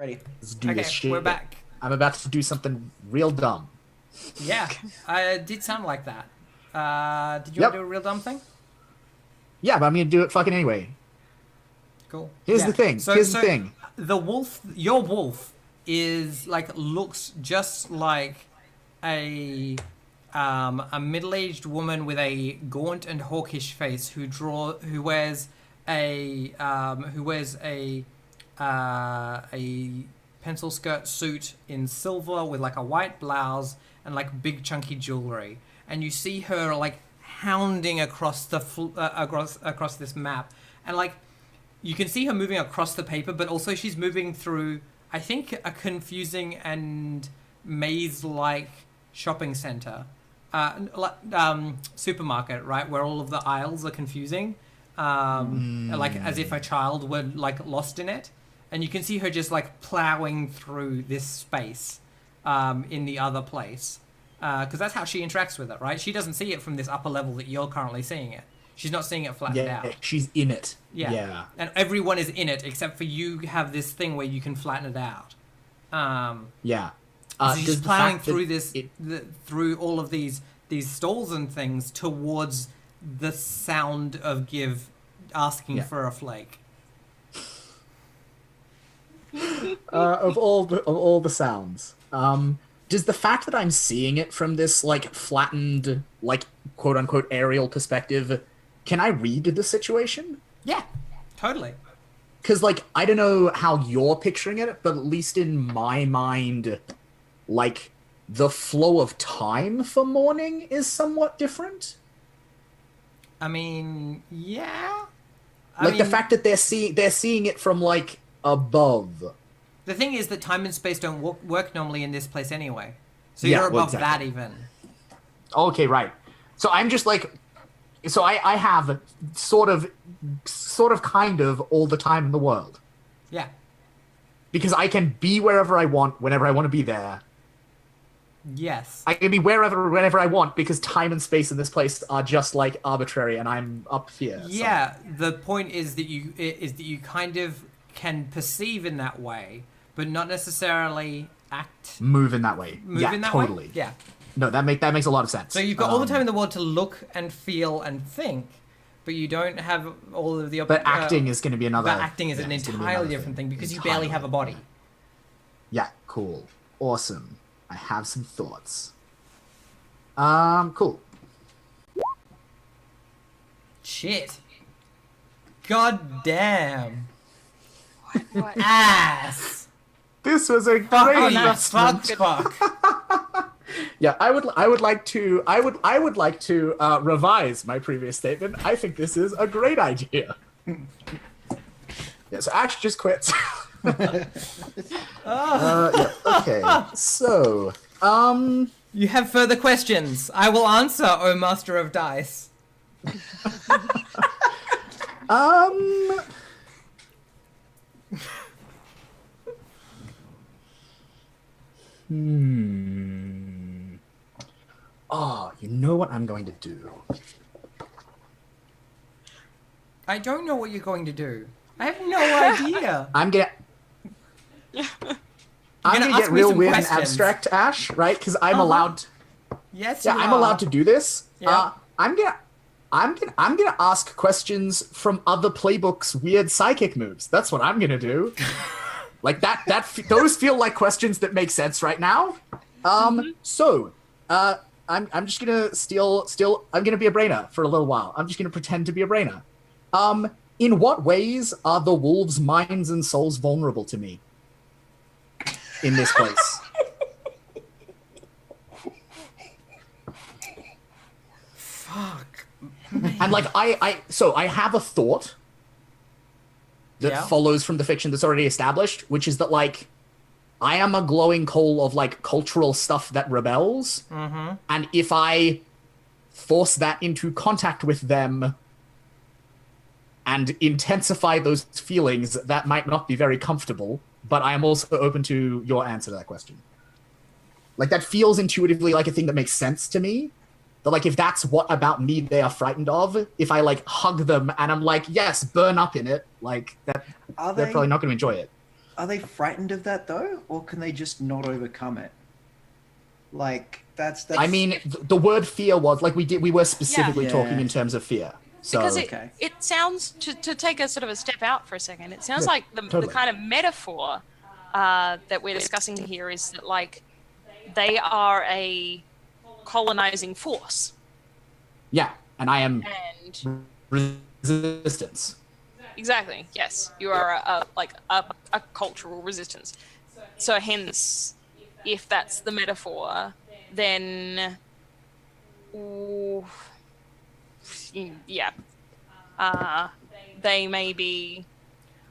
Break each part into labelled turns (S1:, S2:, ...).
S1: Ready.
S2: Let's do
S3: Okay,
S2: this shit.
S3: we're back.
S2: I'm about to do something real dumb.
S3: Yeah, it did sound like that. Did you
S2: Yep.
S3: want to do a real dumb thing?
S2: Yeah, but I'm gonna do it fucking anyway.
S3: Cool.
S2: Here's
S3: Yeah.
S2: the thing. Here's the thing.
S3: The wolf, your wolf, is like looks just like a middle-aged woman with a gaunt and hawkish face who wears a pencil skirt suit in silver with like a white blouse and like big chunky jewelry, and you see her like hounding across the across this map, and like you can see her moving across the paper, but also she's moving through, I think, a confusing and maze-like shopping center, supermarket, right, where all of the aisles are confusing, like as if a child were like lost in it. And you can see her just like plowing through this space in the other place. Because that's how she interacts with it, right? She doesn't see it from this upper level that you're currently seeing it. She's not seeing it flattened out.
S2: She's in it.
S3: Yeah. And everyone is in it except for you have this thing where you can flatten it out.
S2: Yeah.
S3: So she's plowing through through all of these stalls and things towards the sound of Give asking for a flake.
S2: Of all the sounds, does the fact that I'm seeing it from this like flattened, like quote unquote aerial perspective, can I read the situation?
S3: Yeah, totally.
S2: Because like I don't know how you're picturing it, but at least in my mind, like the flow of time for morning is somewhat different.
S3: I mean, yeah.
S2: The fact that they're seeing it from like above.
S3: The thing is that time and space don't work normally in this place anyway. So you're above that even.
S2: Okay, right. So I'm just like, so I have sort of kind of all the time in the world.
S3: Yeah.
S2: Because I can be wherever I want, whenever I want to be there.
S3: Yes.
S2: I can be whenever I want because time and space in this place are just like arbitrary, and I'm up here.
S3: Yeah. The point is that you kind of can perceive in that way, but not necessarily
S2: move in that way. Totally.
S3: Way? Yeah.
S2: No, that makes a lot of sense.
S3: So you've got all the time in the world to look and feel and think, but you don't have all of the.
S2: But acting is going to be another.
S3: But acting is an entirely different thing because you barely have a body.
S2: Yeah. Cool. Awesome. I have some thoughts. Cool.
S3: Shit. God damn.
S4: What?
S3: Ass.
S2: This was a great investment.
S3: Fuck.
S2: Yeah, I would like to revise my previous statement. I think this is a great idea. Yeah, so Ash just quits. Yeah, okay. So,
S3: You have further questions. I will answer, O Master of Dice.
S2: Oh, you know what I'm going to do?
S3: I don't know what you're going to do. I have no idea.
S2: I'm gonna get real weird and abstract, Ash, right? Because I'm allowed.
S3: Yes,
S2: Yeah, I'm allowed to do this.
S3: Yeah.
S2: I'm gonna ask questions from other playbooks' weird psychic moves. That's what I'm gonna do. Like those feel like questions that make sense right now. So, I'm just gonna I'm gonna be a brainer for a little while. I'm just gonna pretend to be a brainer. In what ways are the wolves' minds and souls vulnerable to me in this place?
S3: Fuck.
S2: And like I have a thought that follows from the fiction that's already established, which is that like I am a glowing coal of like cultural stuff that rebels, and if I force that into contact with them and intensify those feelings, that might not be very comfortable. But I am also open to your answer to that question. Like that feels intuitively like a thing that makes sense to me. That like if that's what about me they are frightened of, if I like hug them and I'm like, yes, burn up in it, like that, they're probably not going to enjoy it.
S1: are they frightened of that though, or can they just not overcome it? Like that's.
S2: I mean, the word fear was like we were specifically
S1: Yeah.
S2: talking in terms of fear. So
S4: Because
S1: Okay.
S4: it sounds, to take a sort of a step out for a second, it sounds
S2: Yeah,
S4: like the
S2: totally.
S4: kind of metaphor that we're discussing here is that, like, they are a colonizing force.
S2: yeah, and I am
S4: And
S2: resistance.
S4: exactly, yes, you are a cultural resistance. So hence, if that's the metaphor, then ooh, yeah, they may be.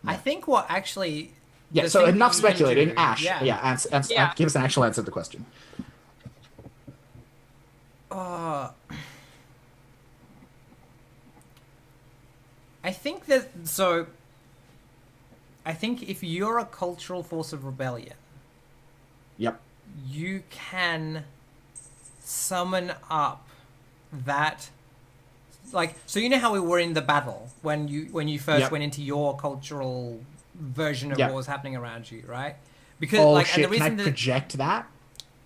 S3: I think what actually.
S2: Yeah,
S3: the
S2: so
S3: thing
S2: enough
S3: you can
S2: speculating.
S3: do-
S2: Ash,
S3: Yeah.
S4: Yeah.
S2: give us an actual answer to the question.
S3: I think that so. I think if you're a cultural force of rebellion,
S2: Yep.
S3: you can summon up that, like, so you know how we were in the battle when you first
S2: Yep.
S3: went into your cultural version of
S2: Yep.
S3: what was happening around you, right? Because
S2: Oh
S3: like,
S2: shit!
S3: and the
S2: Can I
S3: reason that
S2: project that?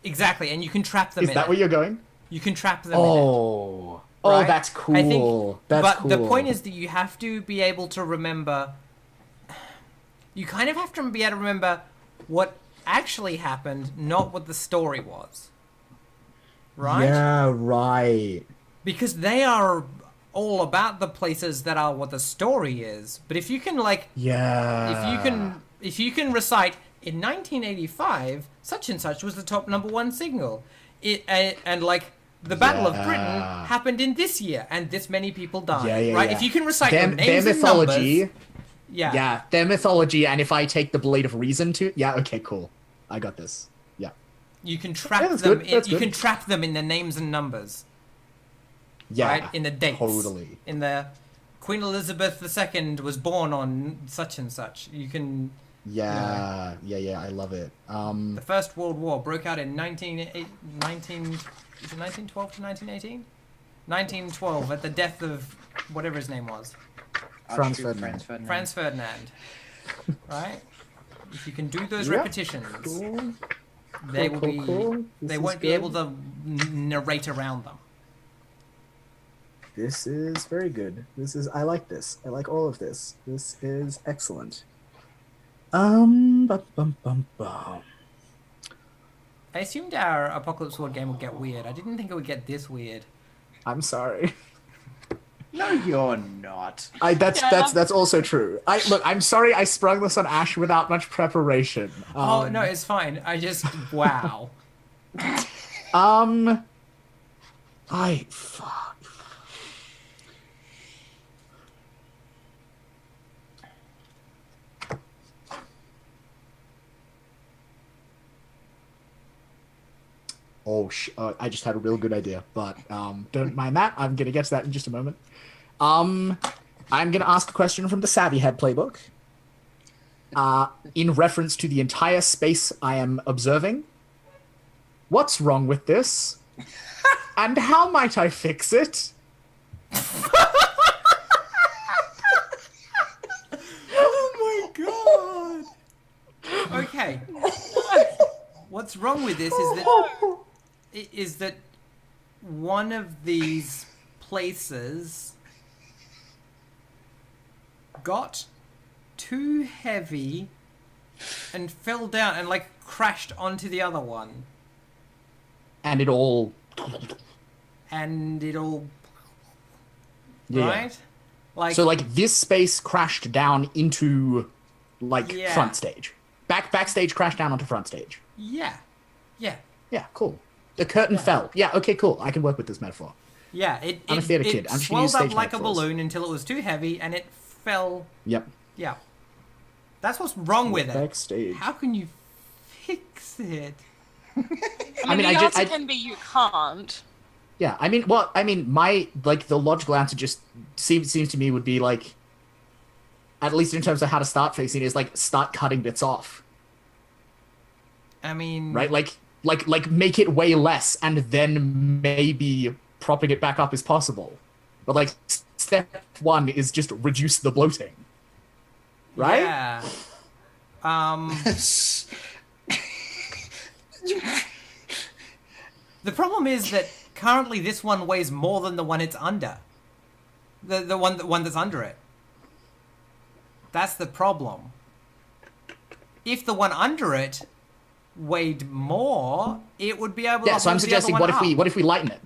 S3: exactly, and you can trap them
S2: Is
S3: in
S2: that
S3: it.
S2: where you're going?
S3: You can trap them in it.
S2: Oh. Oh,
S3: Right?
S2: that's cool.
S3: I think,
S2: That's
S3: but
S2: cool.
S3: the point is that you have to be able to remember. You kind of have to be able to remember what actually happened, not what the story was. Right?
S2: Yeah, right.
S3: Because they are all about the places that are what the story is. But if you can like,
S2: Yeah.
S3: if you can recite in 1985, such and such was the top #1 single, and like. The Battle of Britain
S2: Yeah.
S3: happened in this year, and this many people died.
S2: Yeah,
S3: right?
S2: yeah.
S3: If you can recite
S2: their
S3: your names
S2: mythology.
S3: and numbers,
S2: Yeah, their mythology, and if I take the Blade of Reason to, yeah, okay, cool, I got this. Yeah,
S3: you can trap
S2: Yeah, that's
S3: them.
S2: good, that's
S3: You can
S2: good.
S3: trap them in the names and numbers,
S2: yeah,
S3: right? In the dates.
S2: totally.
S3: In the Queen Elizabeth II was born on such and such. You can.
S2: Yeah, yeah, I love it.
S3: The First World War broke out in 1912 to 1918? 1912 at the death of whatever his name was.
S2: Franz
S1: Archduke
S2: Ferdinand.
S3: Franz Ferdinand. Right? If you can do those
S2: Yep.
S3: repetitions,
S2: Cool.
S3: they will be.
S2: Cool.
S3: They
S2: This
S3: won't
S2: is
S3: be
S2: good.
S3: able to narrate around them.
S2: This is very good. I like this. I like all of this. This is excellent. Bum, bum, bum.
S3: I assumed our Apocalypse World game would get weird. I didn't think it would get this weird.
S2: I'm sorry.
S1: No, you're not.
S2: That's also true. I'm sorry I sprung this on Ash without much preparation.
S3: Oh no, it's fine. I just wow.
S2: Fuck. I just had a real good idea, but don't mind that. I'm gonna get to that in just a moment. I'm gonna ask a question from the Savvy Head playbook. In reference to the entire space I am observing. What's wrong with this? And how might I fix it?
S3: Oh my god. Okay. What's wrong with this is that one of these places got too heavy and fell down and like crashed onto the other one.
S2: And it all
S3: And it all
S2: Yeah.
S3: right? Like
S2: So like this space crashed down into like
S3: Yeah.
S2: front stage. Backstage crashed down onto front stage.
S3: yeah. Yeah.
S2: Yeah, cool. The curtain fell. Yeah, okay, cool. I can work with this metaphor.
S3: Yeah,
S2: I'm a theatre kid. I'm just gonna
S3: swelled
S2: use
S3: up
S2: stage
S3: like a
S2: metaphors.
S3: balloon until it was too heavy and it fell.
S2: Yep.
S3: Yeah. That's what's wrong with it.
S2: Backstage.
S3: How can you fix it?
S4: I mean,
S2: I
S4: the
S2: just-
S4: answer can be you can't.
S2: Yeah, my like the logical answer just seems to me would be like, at least in terms of how to start fixing it, is like start cutting bits off,
S3: I mean,
S2: right? Like make it weigh less, and then maybe propping it back up is possible. But like step one is just reduce the bloating, right?
S3: Yeah. The problem is that currently this one weighs more than the one it's under. The one that's under it. That's the problem. If the one under it weighed more, it would be able to.
S2: Yeah, so I'm suggesting what if we lighten it?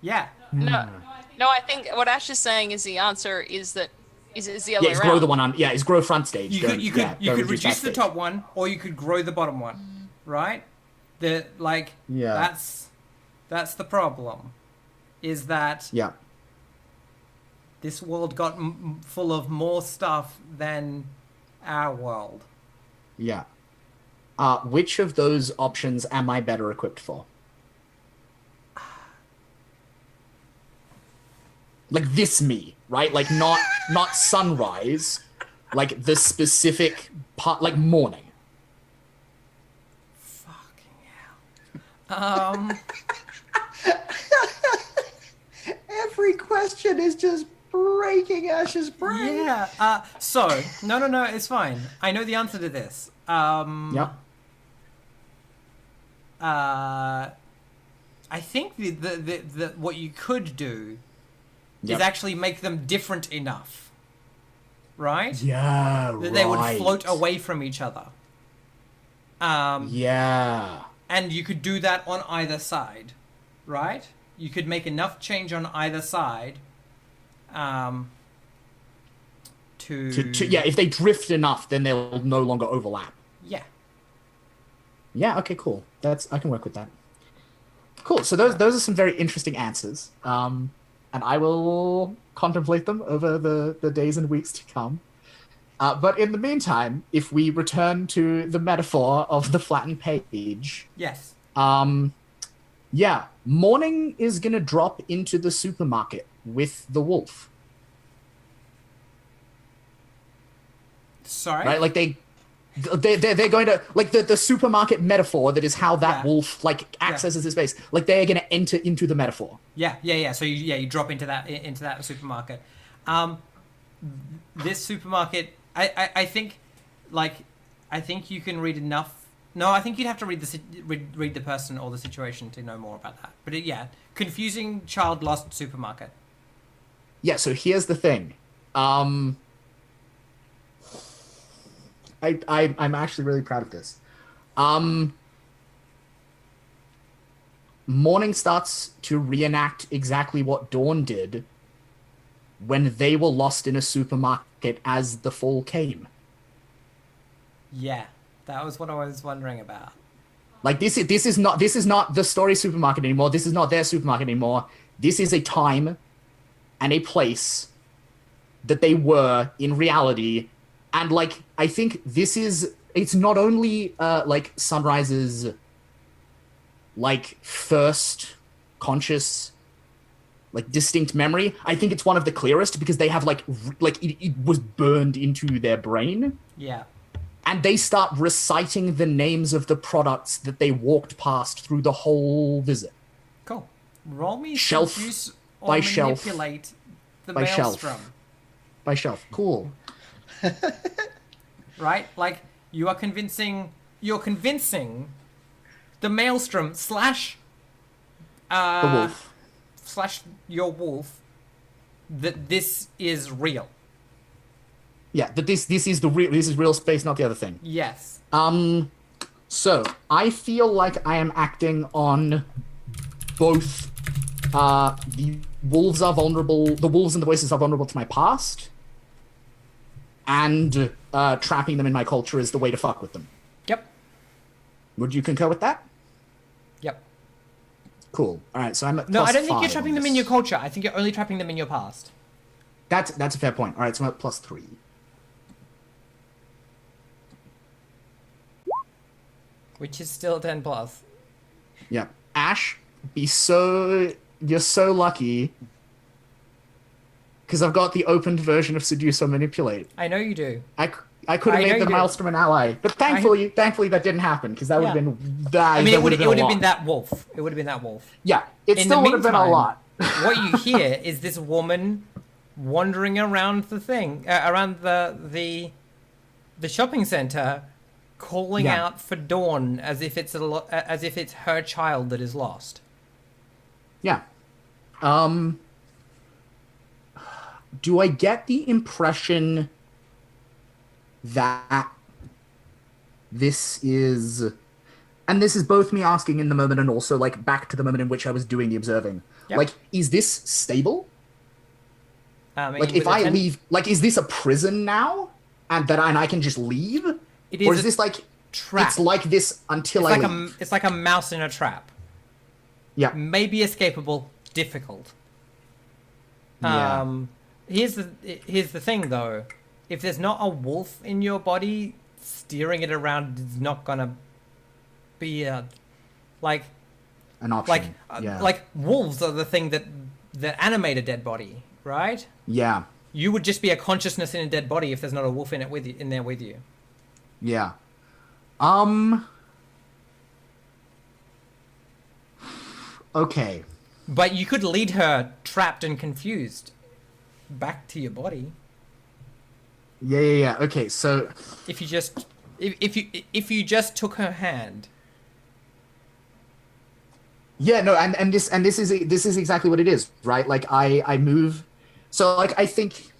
S3: Yeah.
S4: No, I think what Ash is saying is the answer is that is the other
S2: Yeah,
S4: way
S2: it's
S4: around.
S2: grow the one on. Yeah, it's grow front stage.
S3: You could reduce the top one, or you could grow the bottom one, right? That's the problem, is that
S2: Yeah.
S3: this world got full of more stuff than our world.
S2: Yeah. Which of those options am I better equipped for? Like this me, right? Like not sunrise, like the specific part, like morning.
S3: Fucking hell.
S1: Every question is just breaking Ash's brain.
S3: Yeah. So no, it's fine. I know the answer to this.
S2: Yep.
S3: I think the what you could do
S2: Yep.
S3: is actually make them different enough, right?
S2: Yeah,
S3: That they would float away from each other.
S2: Yeah.
S3: And you could do that on either side, right? You could make enough change on either side to
S2: Yeah, if they drift enough, then they'll no longer overlap.
S3: Yeah.
S2: Yeah, okay, cool. I can work with that. Cool. So those are some very interesting answers. And I will contemplate them over the days and weeks to come. But in the meantime, if we return to the metaphor of the flattened page,
S3: Yes.
S2: yeah, Morning is gonna drop into the supermarket with the wolf.
S3: Sorry.
S2: Right? Like they're going to, like, the supermarket metaphor that is how that
S3: Yeah.
S2: wolf like accesses his space. Like they're gonna enter into the metaphor.
S3: Yeah. So you drop into that supermarket. This supermarket, I think you can read enough. No, I think you'd have to read the person or the situation to know more about that. But confusing child lost supermarket.
S2: Yeah, so here's the thing. I'm actually really proud of this. Morning starts to reenact exactly what Dawn did when they were lost in a supermarket as the fall came.
S3: Yeah, that was what I was wondering about.
S2: Like this is not the story supermarket anymore. This is not their supermarket anymore. This is a time and a place that they were in reality. And like I think it's not only like Sunrise's like first conscious like distinct memory. I think it's one of the clearest because they have like it was burned into their brain.
S3: Yeah.
S2: And they start reciting the names of the products that they walked past through the whole visit.
S3: Cool. Roll me
S2: Shelf
S3: seduce or
S2: by shelf
S3: manipulate the
S2: by shelf.
S3: maelstrom.
S2: By shelf. Cool.
S3: Right? Like you're convincing the maelstrom slash
S2: The wolf.
S3: slash your wolf that this is real.
S2: Yeah, that this is real space, not the other thing.
S3: Yes.
S2: So I feel like I am acting on both the wolves and the voices are vulnerable to my past, and trapping them in my culture is the way to fuck with them.
S3: Yep.
S2: Would you concur with that?
S3: Yep.
S2: Cool. All right, so I'm at
S3: No,
S2: plus
S3: I don't think you're
S2: 5
S3: trapping
S2: on
S3: them in
S2: this.
S3: your culture. I think you're only trapping them in your past.
S2: That's a fair point. All right, so I'm at plus 3.
S3: Which is still 10 plus.
S2: Yeah. Ash, you're so lucky. Because I've got the opened version of Seduce or Manipulate.
S3: I know you do.
S2: I could have
S3: I know
S2: made the
S3: you do.
S2: Maelstrom an ally. But thankfully that didn't happen. Because that would have
S3: Yeah.
S2: been that.
S3: I mean,
S2: that
S3: it would have
S2: lot.
S3: been that wolf. It would have been that wolf.
S2: Yeah, it
S3: In
S2: still
S3: the
S2: would have been a
S3: meantime,
S2: lot.
S3: What you hear is this woman wandering around the thing, around the shopping center, calling
S2: Yeah.
S3: out for Dawn as if it's as if it's her child that is lost.
S2: Yeah. Do I get the impression that this is, and this is both me asking in the moment and also like back to the moment in which I was doing the observing.
S3: Yep.
S2: Like, is this stable?
S3: I
S2: Like, if I leave, like, is this a prison now, and I can just leave,
S3: It
S2: or
S3: is
S2: is
S3: a
S2: this like
S3: trap.
S2: it's like this until I leave?
S3: It's like a mouse in a trap.
S2: Yeah.
S3: Maybe escapable, difficult.
S2: Yeah.
S3: Here's the thing though. If there's not a wolf in your body, steering it around is not gonna be a like
S2: An option. Yeah.
S3: like wolves are the thing that animate a dead body, right?
S2: Yeah.
S3: You would just be a consciousness in a dead body if there's not a wolf in it with you, in there with you.
S2: Yeah. Okay.
S3: But you could lead her trapped and confused back to your body
S2: Yeah. Okay, so
S3: if you just if you just took her hand.
S2: yeah, no, and this is exactly what it is, right? Like I move, so like I think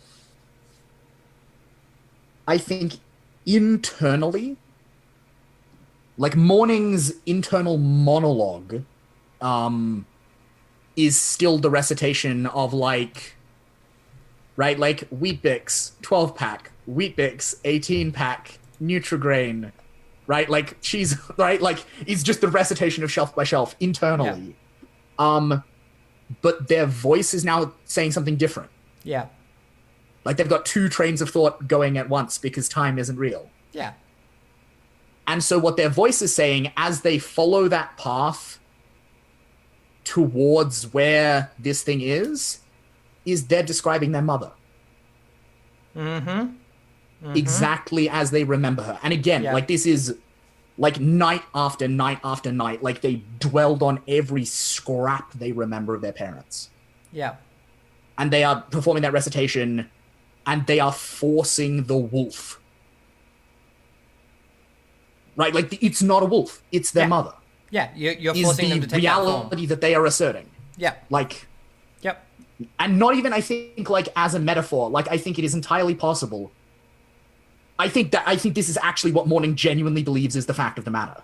S2: internally, like Morning's internal monologue, is still the recitation of like, right, like Weet-Bix 12-pack, Weet-Bix 18-pack, Nutrigrain, right? Like she's right, like it's just the recitation of shelf by shelf internally. Yeah. But their voice is now saying something different.
S3: Yeah.
S2: Like they've got two trains of thought going at once because time isn't real.
S3: Yeah.
S2: And so what their voice is saying as they follow that path towards where this thing is they're describing their mother. Exactly as they remember her. And again, like this is like night after night after night, like they dwelled on every scrap they remember of their parents.
S3: Yeah.
S2: And they are performing that recitation and they are forcing the wolf. Right? Like it's not a wolf, it's their mother.
S3: Yeah, you're
S2: is
S3: forcing
S2: the
S3: them to take
S2: reality
S3: that form.
S2: that they are asserting.
S3: Yeah.
S2: Like,
S3: yep.
S2: And not even, I think, like as a metaphor. Like, I think it is entirely possible. I think this is actually what Morning genuinely believes is the fact of the matter.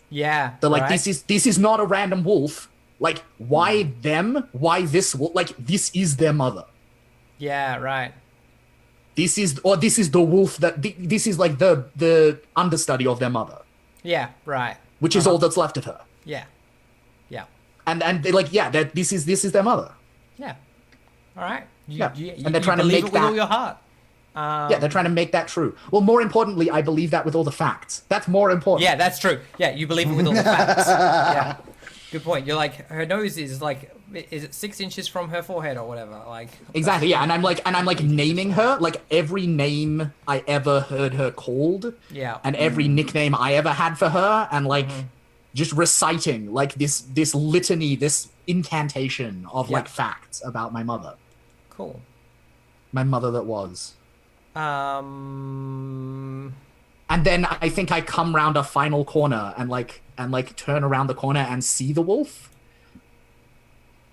S3: Yeah.
S2: That like
S3: right?
S2: this is not a random wolf. Like, why them? Why this wolf? Like, this is their mother.
S3: Yeah. Right.
S2: This is the wolf that this is like the understudy of their mother.
S3: Yeah. Right.
S2: Which is all that's left of her.
S3: Yeah. Yeah.
S2: And they like that this is their mother.
S3: Yeah. All right.
S2: And they're trying to
S3: believe
S2: make
S3: it with
S2: that
S3: all your heart.
S2: yeah, they're trying to make that true. Well, more importantly, I believe that with all the facts. That's more important.
S3: Yeah, that's true. Yeah, you believe it with all the facts. Yeah. Good point. You're like, her nose is like, is it 6 inches from her forehead or whatever? Like
S2: Exactly, yeah. And I'm like naming her, like every name I ever heard her called.
S3: Yeah.
S2: And every nickname I ever had for her, and like just reciting like this litany, this incantation of like facts about my mother.
S3: Cool.
S2: My mother that was.
S3: And
S2: then I think I come round a final corner and turn around the corner and see the wolf.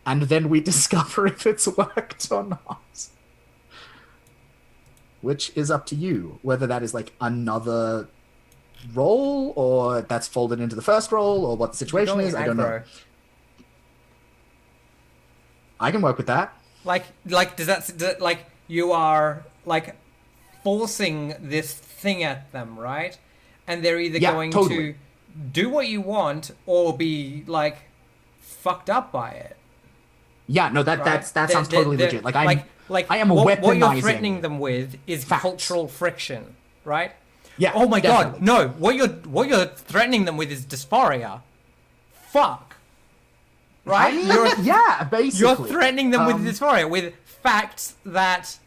S2: And then we discover if it's worked or not. Which is up to you, whether that is like another roll or that's folded into the first roll or what the situation is. I don't know. I can work with that.
S3: Like does that like you are like forcing this thing at them, right? And they're either going to do what you want or be like fucked up by it.
S2: Yeah, no, that sounds totally legit. Like I am
S3: what
S2: weaponizing.
S3: What you're threatening them with is
S2: facts.
S3: cultural friction, right?
S2: Yeah.
S3: Oh my
S2: definitely.
S3: god, no! What you're threatening them with is dysphoria. Fuck. Right?
S2: Yeah, basically.
S3: You're threatening them with dysphoria, with facts that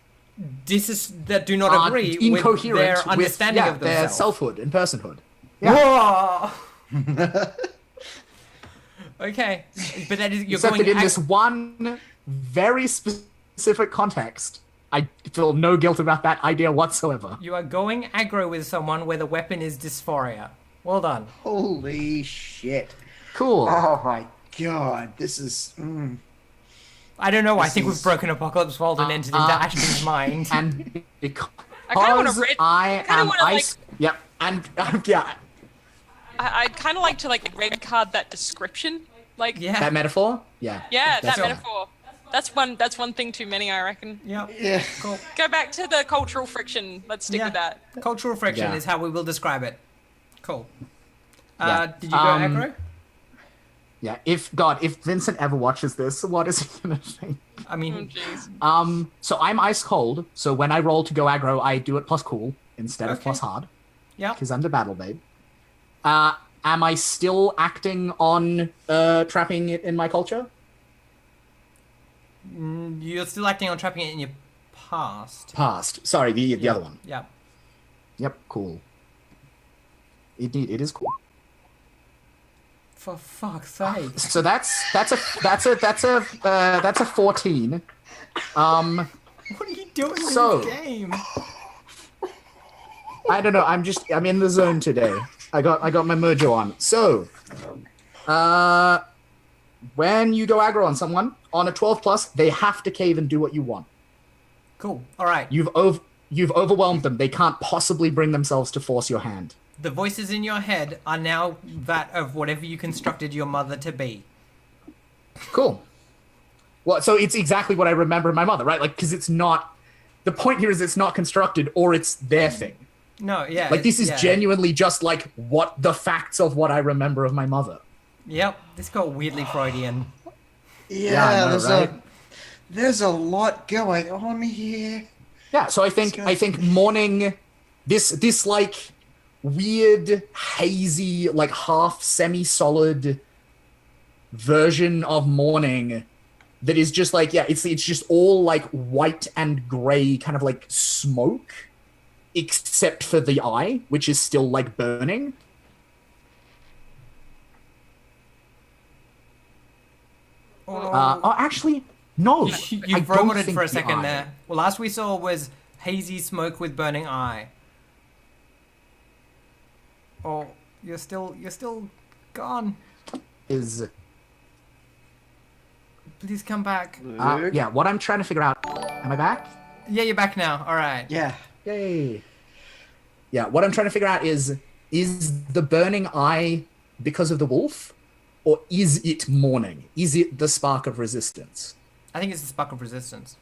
S3: that do not agree with their understanding of themselves.
S2: Their selfhood and personhood. Yeah.
S3: Whoa. Okay, but that is you're
S2: Except
S3: going
S2: that in this one very specific context, I feel no guilt about that idea whatsoever.
S3: You are going aggro with someone where the weapon is dysphoria. Well done.
S1: Holy shit.
S2: Cool.
S1: Oh my god, this is.
S3: I don't know. I
S1: This
S3: think we've
S1: is-
S3: broken Apocalypse World and entered into Ashton's mind.
S2: And because
S4: I kinda wanna read-
S2: I
S4: kinda
S2: am
S4: wanna, like-
S2: ice. Yep. And yeah,
S4: I'd kind of like to like red card that description. Like,
S3: Yeah.
S2: that metaphor. Yeah.
S4: yeah, that
S2: That's-
S4: metaphor. That's one thing too many, I reckon.
S3: Yep.
S1: Yeah.
S3: Cool.
S4: Go back to the cultural friction. Let's stick
S3: Yeah.
S4: with that.
S3: Cultural friction
S2: Yeah.
S3: is how we will describe it. Cool.
S2: Yeah.
S3: Did you go aggro?
S2: Yeah. If Vincent ever watches this, what is he gonna think?
S3: I
S4: Oh,
S3: mean,
S4: jeez.
S2: So I'm ice cold. So when I roll to go aggro, I do it plus cool instead of
S3: Okay.
S2: plus hard
S3: yeah.
S2: because I'm the battle babe. Am I still acting on trapping it in my culture?
S3: You're still acting on trapping it in your past.
S2: Past. Sorry, the other one.
S3: Yeah.
S2: Yep. Cool. It is cool.
S3: For fuck's sake.
S2: So that's a 14.
S3: What are you doing
S2: So-
S3: in this game?
S2: I don't know. I'm in the zone today. I got my mojo on. So, when you go aggro on someone on a 12 plus, they have to cave and do what you want.
S3: Cool. All right.
S2: You've overwhelmed them. They can't possibly bring themselves to force your hand.
S3: The voices in your head are now that of whatever you constructed your mother to be.
S2: Cool. Well, so it's exactly what I remember my mother, right? Like, because it's not. The point here is it's not constructed, or it's their thing.
S3: No, yeah.
S2: Like, this is
S3: yeah.
S2: genuinely just like what the facts of what I remember of my mother.
S3: Yep. This got weirdly Freudian.
S1: Yeah,
S2: I know,
S1: there's
S2: right?
S1: there's a lot going on here.
S2: Yeah, so I think morning, this like weird hazy like half semi-solid version of morning that is just like it's just all like white and gray kind of like smoke except for the eye, which is still like burning. Actually, no.
S3: You
S2: I don't
S3: roboted
S2: think
S3: for a
S2: the
S3: second
S2: eye.
S3: there. Well, last we saw was hazy smoke with burning eye. Oh, you're still gone.
S2: Is
S3: Please come back.
S2: yeah. What I'm trying to figure out. Am I back?
S3: Yeah, you're back now. All right.
S1: Yeah.
S2: Yay. Yeah, what I'm trying to figure out is the burning eye because of the wolf, or is it morning? Is it the spark of resistance?
S3: I think it's the spark of resistance.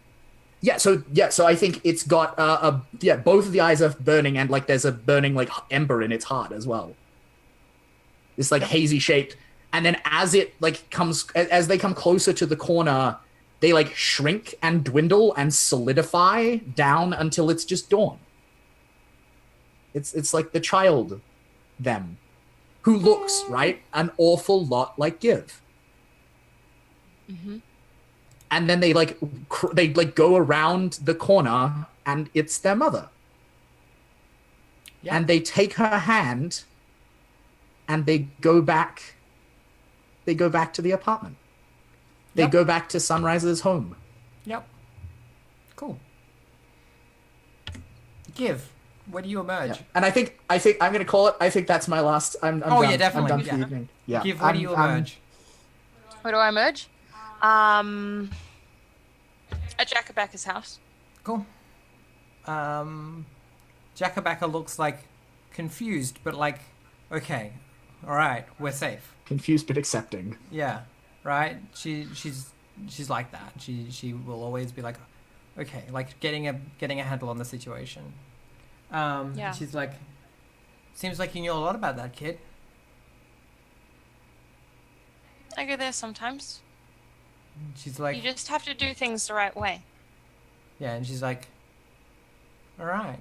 S2: So I think it's got both of the eyes are burning, and like there's a burning like ember in its heart as well. This like hazy shaped, and then as it like as they come closer to the corner, they like shrink and dwindle and solidify down until it's just dawn. It's like the child them who looks right an awful lot like Give.
S4: Mm-hmm.
S2: And then they they go around the corner and it's their mother.
S3: Yeah.
S2: And they take her hand and they go back to the apartment. They
S3: Yep.
S2: go back to Sunrise's home.
S3: Yep. Cool. Give. Where do you emerge?
S2: And I think I'm gonna call it. I think that's my last. I'm
S3: Oh,
S2: done.
S3: yeah, definitely,
S2: I'm done for
S3: yeah.
S2: the evening. Yeah.
S3: Give. Where do you emerge?
S4: Where do I emerge? At Jacobacca's house.
S3: Cool. Jacobacca looks like confused, but like, okay, all right, we're safe.
S2: Confused but accepting.
S3: Yeah, right. She's like that. She will always be like, okay, like getting a handle on the situation.
S4: Yeah.
S3: She's like, seems like you know a lot about that kid.
S4: I go there sometimes.
S3: She's like,
S4: You just have to do things the right way.
S3: yeah, and she's like, all right.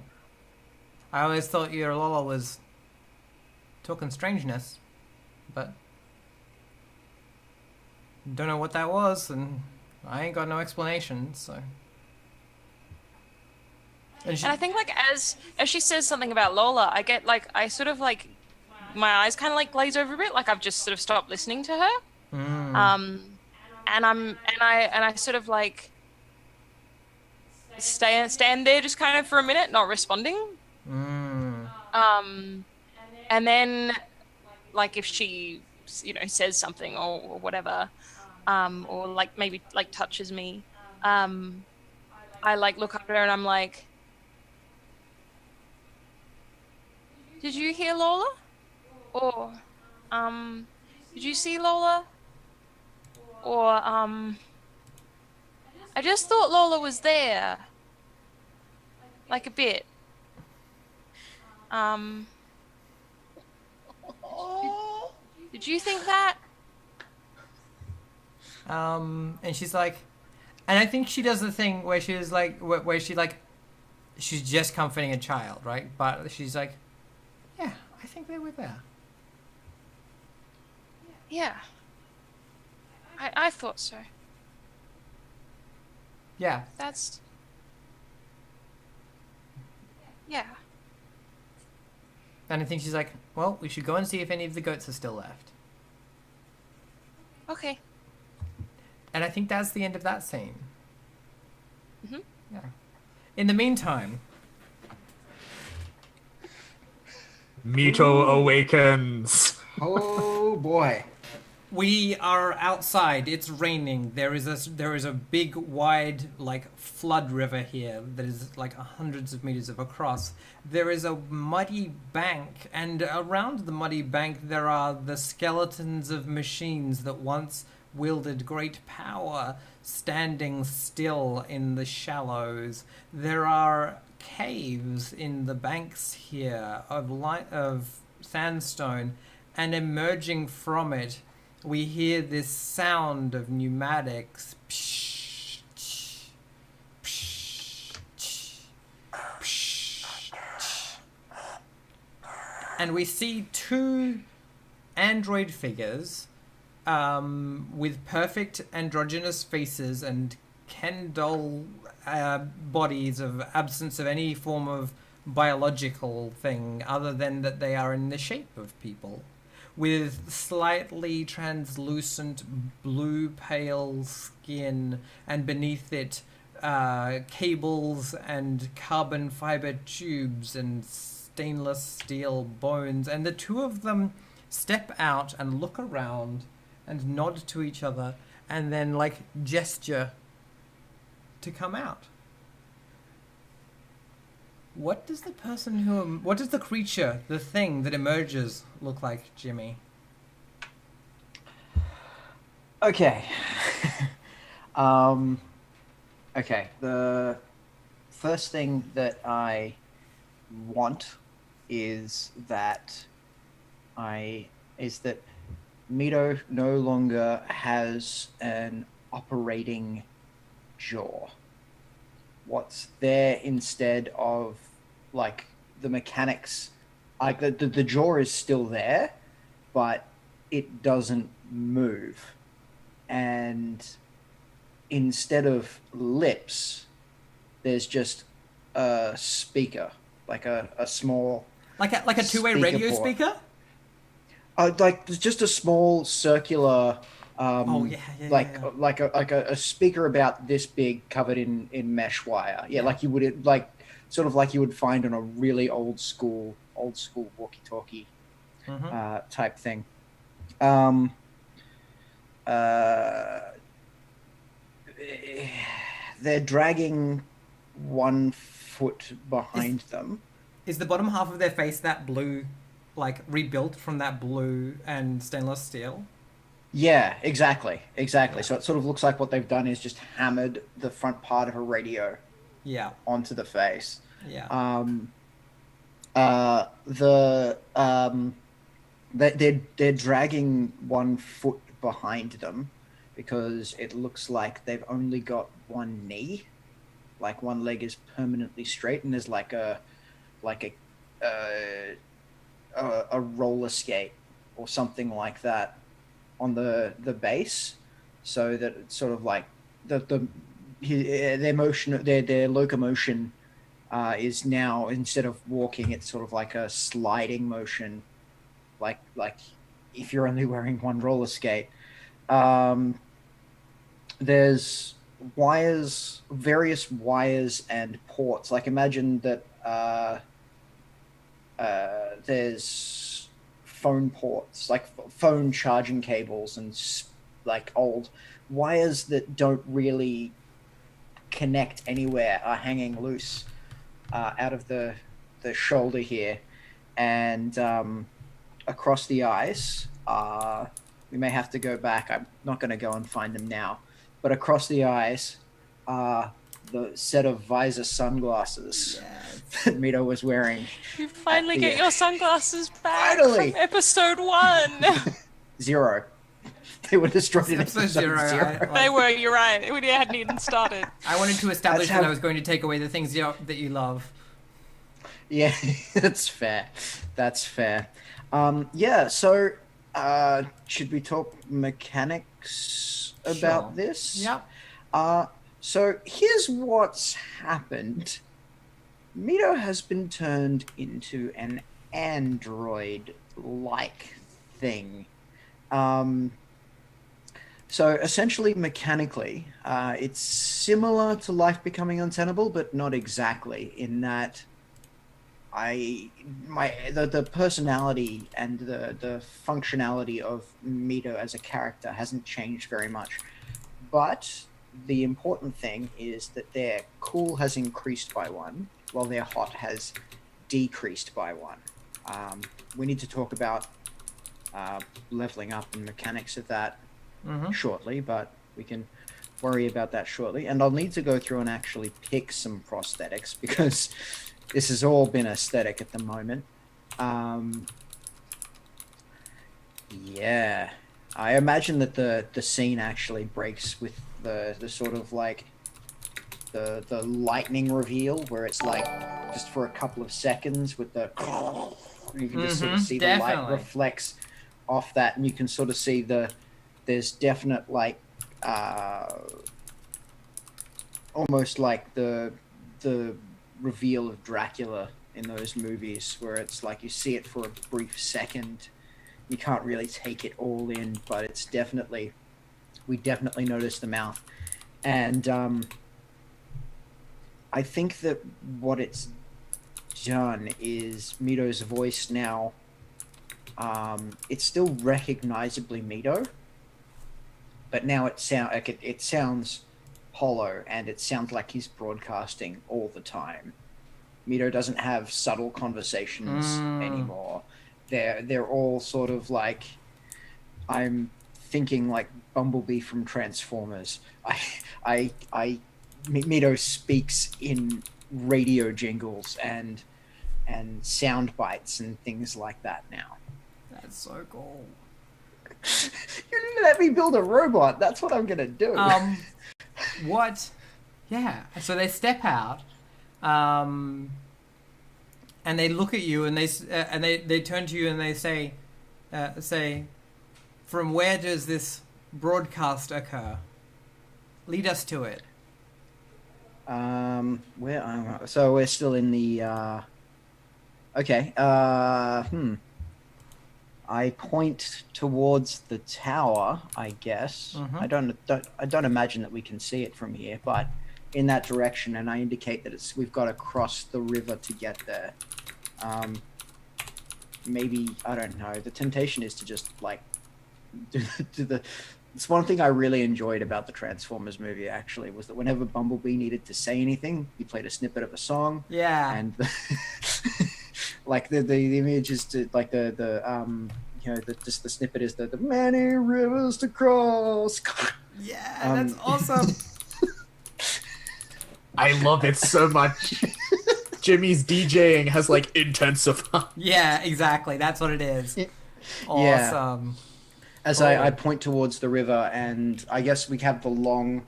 S3: I always thought your Lola was talking strangeness, but don't know what that was, and I ain't got no explanation. So, and she,
S4: And I think like as she says something about Lola, I get like I sort of like my eyes kind of like glaze over a bit, like I've just sort of stopped listening to her. And I sort of like stand there just kind of for a minute, not responding.
S3: Mm.
S4: And then, like, if she, says something or whatever, or like maybe like touches me, I like look up at her and I'm like, "Did you hear Lola? Or, did you see Lola? Or, I just thought Lola was there, like a bit. Um, did you think that?"
S3: And she's like, and I think she does the thing where she's like, where she like, she's just comforting a child, right? But she's like, yeah, I think they were there.
S4: Yeah. I thought so.
S3: Yeah.
S4: That's... Yeah.
S3: And I think she's like, well, we should go and see if any of the goats are still left.
S4: Okay.
S3: And I think that's the end of that scene.
S4: Mm-hmm.
S3: Yeah. In the meantime,
S2: Mito awakens.
S1: Oh boy.
S3: we are outside. It's raining. There is a big, wide, like, flood river here that is like hundreds of meters across. There is a muddy bank, and around the muddy bank there are the skeletons of machines that once wielded great power, standing still in the shallows. There are caves in the banks here of sandstone, and emerging from it, we hear this sound of pneumatics. And we see two android figures with perfect androgynous faces and Ken doll bodies of absence of any form of biological thing other than that they are in the shape of people, with slightly translucent blue pale skin, and beneath it cables and carbon fiber tubes and stainless steel bones. And the two of them step out and look around and nod to each other and then like gesture to come out. What does the creature, the thing that emerges, look like, Jimmy?
S1: Okay. Okay. The first thing that I want is that Mito no longer has an operating jaw. What's there instead of, like, the mechanics, like the jaw is still there, but it doesn't move. And instead of lips, there's just a speaker, like a small,
S3: Like a two-way radio
S1: port.
S3: speaker?
S1: Like just a small circular,
S3: Yeah.
S1: like a speaker about this big, covered in mesh wire. Yeah,
S3: Yeah.
S1: like you would, like, sort of like you would find on a really old school walkie-talkie
S3: Mm-hmm.
S1: type thing. They're dragging 1 foot behind them.
S3: Is the bottom half of their face that blue, like rebuilt from that blue and stainless steel?
S1: Yeah, exactly.
S3: Yeah.
S1: So it sort of looks like what they've done is just hammered the front part of a radio
S3: Yeah.
S1: onto the face.
S3: Yeah.
S1: They're dragging 1 foot behind them because it looks like they've only got one knee, like one leg is permanently straight, and there's like a roller skate or something like that on the base, so that it's sort of like their motion, their locomotion is now, instead of walking, it's sort of like a sliding motion, like if you're only wearing one roller skate. There's wires, various wires and ports. Like imagine that there's phone ports, like phone charging cables and like old wires that don't really connect anywhere are hanging loose out of the shoulder here, and across the eyes. We may have to go back. I'm not going to go and find them now, but across the eyes are the set of visor sunglasses that Mito was wearing.
S4: You finally get your sunglasses back
S1: Finally!
S4: from episode 1.
S1: 0. They were destroyed in
S3: Episode
S1: episode
S3: zero,
S1: 0.
S4: They were, you're right. We hadn't even started.
S3: I wanted to establish
S1: That's how-
S3: that I was going to take away the things that you love.
S1: Yeah, that's fair. That's fair. Yeah, so should we talk mechanics about
S3: Sure.
S1: this?
S3: Yep.
S1: So here's what's happened. Mito has been turned into an android-like thing. So essentially, mechanically, it's similar to life becoming untenable, but not exactly. In that, the personality and the functionality of Mito as a character hasn't changed very much, but the important thing is that their cool has increased by 1, while their hot has decreased by 1. We need to talk about leveling up and mechanics of that shortly, but we can worry about that shortly. And I'll need to go through and actually pick some prosthetics because this has all been aesthetic at the moment. Yeah, I imagine that the scene actually breaks with the sort of like the lightning reveal where it's like just for a couple of seconds with the you can just sort of see the light
S3: definitely.
S1: reflects off that, and you can sort of see there's definite like almost like the reveal of Dracula in those movies where it's like you see it for a brief second, you can't really take it all in, but it's definitely, we definitely notice the mouth. And I think that what it's done is Mito's voice now, it's still recognizably Mito, but now it sounds hollow, and it sounds like he's broadcasting all the time. Mito doesn't have subtle conversations anymore. They're all sort of like, I'm thinking like Bumblebee from Transformers. Mito speaks in radio jingles and sound bites and things like that now.
S3: That's so cool.
S1: You let me build a robot. That's what I'm gonna do.
S3: What? Yeah. So they step out, and they look at you, and they turn to you, and they say, "From where does this broadcast occur? Lead us to it."
S1: Where? So we're still in the. Okay. I point towards the tower, I guess. I don't imagine that we can see it from here, but in that direction, and I indicate that we've got to cross the river to get there. Maybe, I don't know. The temptation is to just like do the. It's one thing I really enjoyed about the Transformers movie, actually, was that whenever Bumblebee needed to say anything, he played a snippet of a song.
S3: Yeah.
S1: And like the images to like just the snippet is the many rivers to cross.
S3: Yeah, that's awesome.
S2: I love it so much. Jimmy's DJing has like intensified.
S3: Yeah, exactly. That's what it is. Awesome.
S1: As I point towards the river, and I guess we have the long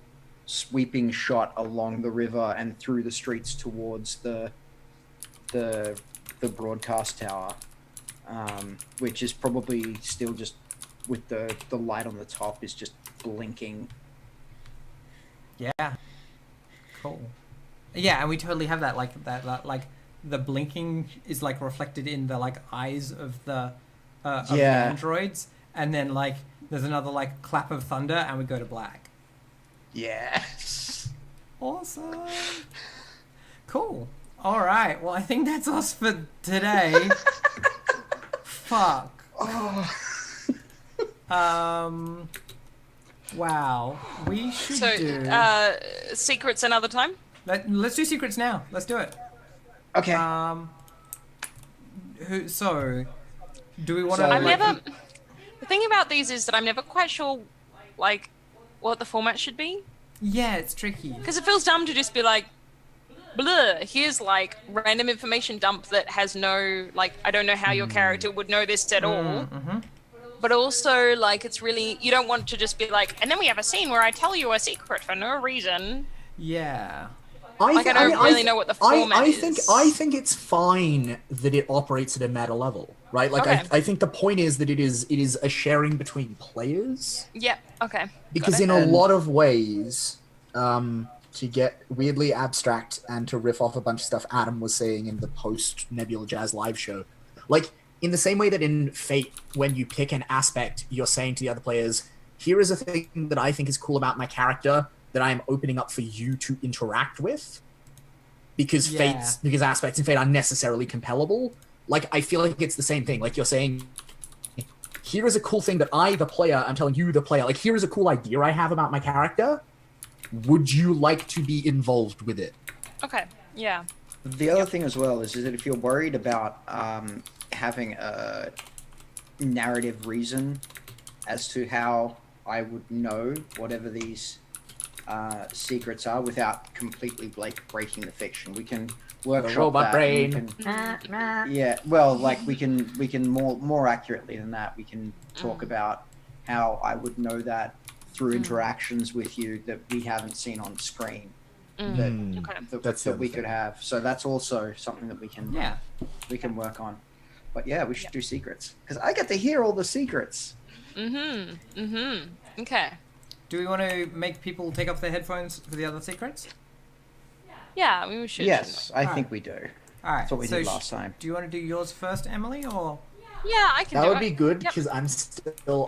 S1: sweeping shot along the river and through the streets towards the broadcast tower, which is probably still just with the light on the top is just blinking.
S3: Yeah. Cool. Yeah, and we totally have that like like the blinking is like reflected in the like eyes of the the androids, and then like there's another like clap of thunder, and we go to black.
S1: Yes.
S3: Awesome. Cool. All right. Well, I think that's us for today. Fuck. Wow. We should do.
S4: Secrets another time.
S3: Let's do secrets now. Let's do it.
S1: Okay.
S3: Do we want
S1: So,
S3: to?
S4: I'm never. The thing about these is that I'm never quite sure, like, what the format should be.
S3: Yeah, it's tricky.
S4: Because it feels dumb to just be like, blah, here's like random information dump that has no, like, I don't know how your character would know this at all.
S3: Mm-hmm.
S4: But also, like, it's really, you don't want to just be like, and then we have a scene where I tell you a secret for no reason.
S3: Yeah.
S4: I don't really know what the format is.
S2: I think it's fine that it operates at a meta level, right? Like,
S4: Okay.
S2: I think the point is that it is a sharing between players.
S4: Yep, okay.
S2: Because in a lot of ways, to get weirdly abstract and to riff off a bunch of stuff Adam was saying in the post Nebula Jazz live show, like in the same way that in Fate, when you pick an aspect, you're saying to the other players, here is a thing that I think is cool about my character that I am opening up for you to interact with, because because aspects in Fate are necessarily compellable. Like, I feel like it's the same thing. Like, you're saying, here is a cool thing that I, the player, I'm telling you, the player, like, here is a cool idea I have about my character. Would you like to be involved with it?
S4: Okay, yeah.
S1: The other thing as well is that if you're worried about having a narrative reason as to how I would know whatever these secrets are without completely breaking the fiction, we can workshop
S2: robot
S1: that.
S2: brain.
S1: Yeah, well, like we can more accurately than that. We can talk about how I would know that through interactions with you that we haven't seen on screen. That we could have. So that's also something that we can work on. But yeah, we should do secrets because I get to hear all the secrets.
S4: Okay.
S3: Do we want to make people take off their headphones for the other secrets?
S4: Yeah, I mean, we should.
S1: Yes, I think we do.
S3: All right.
S1: That's what we
S3: so
S1: did last time.
S3: Do you want to do yours first, Emily, or?
S4: Yeah, I can
S2: That
S4: do
S2: would
S4: it.
S2: be good
S4: Yep.
S2: because I'm still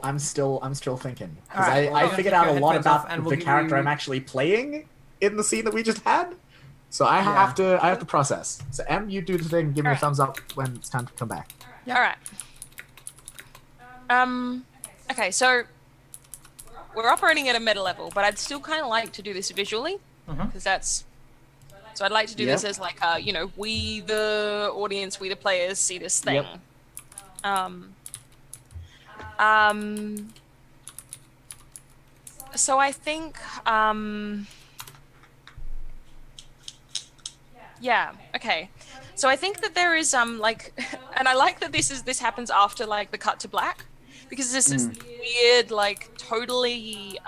S2: thinking.
S3: All right,
S2: Because
S3: well,
S2: I
S3: I'm
S2: figured
S3: gonna
S2: out
S3: take
S2: a lot
S3: your headphones off
S2: about
S3: and we'll
S2: the
S3: give
S2: character
S3: you-
S2: I'm actually playing in the scene that we just had. So I have to process. So Em, you do the thing. Give me a
S4: Alright.
S2: thumbs up when it's time to come back.
S4: All right. Okay, so we're operating at a meta level, but I'd still kind of like to do this visually because that's. So I'd like to do this as like, we the audience, we the players see this thing. So I think, yeah, okay. So I think that there is like, and I like that this happens after like the cut to black, because there's this weird like totally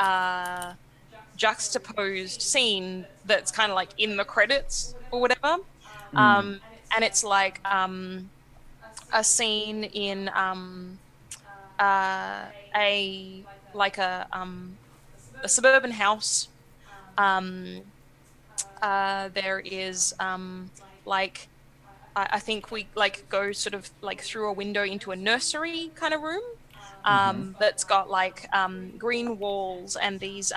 S4: juxtaposed scene that's kind of like in the credits or whatever, and it's like a scene in a suburban house. There is like I think we like go sort of like through a window into a nursery kind of room that's got like green walls and these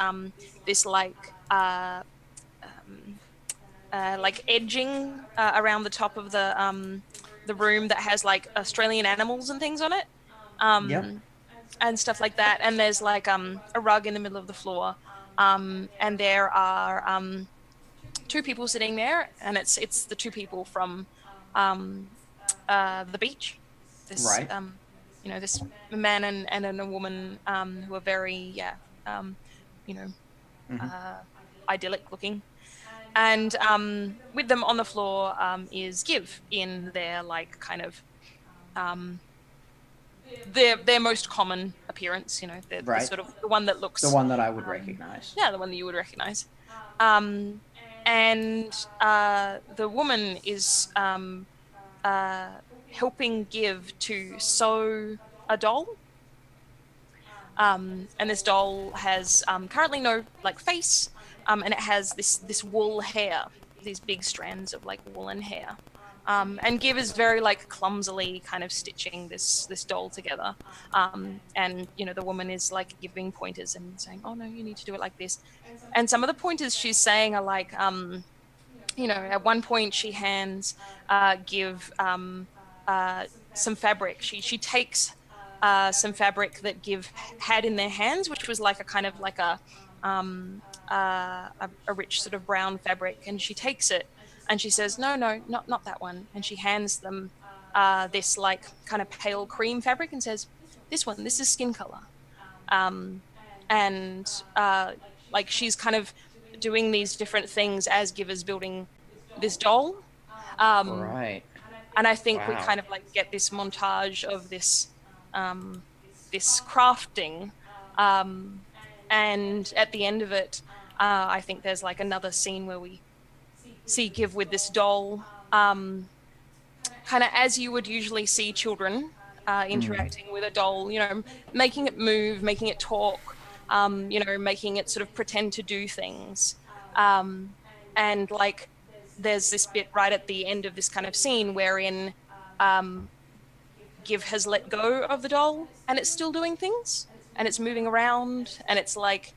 S4: this like edging around the top of the room that has like Australian animals and things on it. And stuff like that, and there's like a rug in the middle of the floor, and there are two people sitting there, and it's the two people from the beach. This this man and a woman who are very idyllic looking, and with them on the floor is Give in their like kind of their most common appearance, the sort of the one that looks...
S1: The one that I would recognize.
S4: Yeah, the one that you would recognize. And the woman is helping Give to sew a doll. And this doll has currently no like face, and it has this wool hair, these big strands of like woolen hair. And Give is very like clumsily kind of stitching this doll together. And the woman is like giving pointers and saying, "Oh no, you need to do it like this." And some of the pointers she's saying are like, at one point she hands Give some fabric. She takes some fabric that Give had in their hands, which was like a kind of like a rich sort of brown fabric, and she takes it. And she says, no, not that one. And she hands them this like kind of pale cream fabric and says, this is skin color. Like she's kind of doing these different things as Give is building this doll.
S1: Right.
S4: And I think we
S1: Wow.
S4: kind of like get this montage of this crafting. And at the end of it, I think there's like another scene where we see Give with this doll, kind of as you would usually see children interacting with a doll, making it move, making it talk, making it sort of pretend to do things. And like there's this bit right at the end of this kind of scene wherein Give has let go of the doll and it's still doing things and it's moving around and it's like,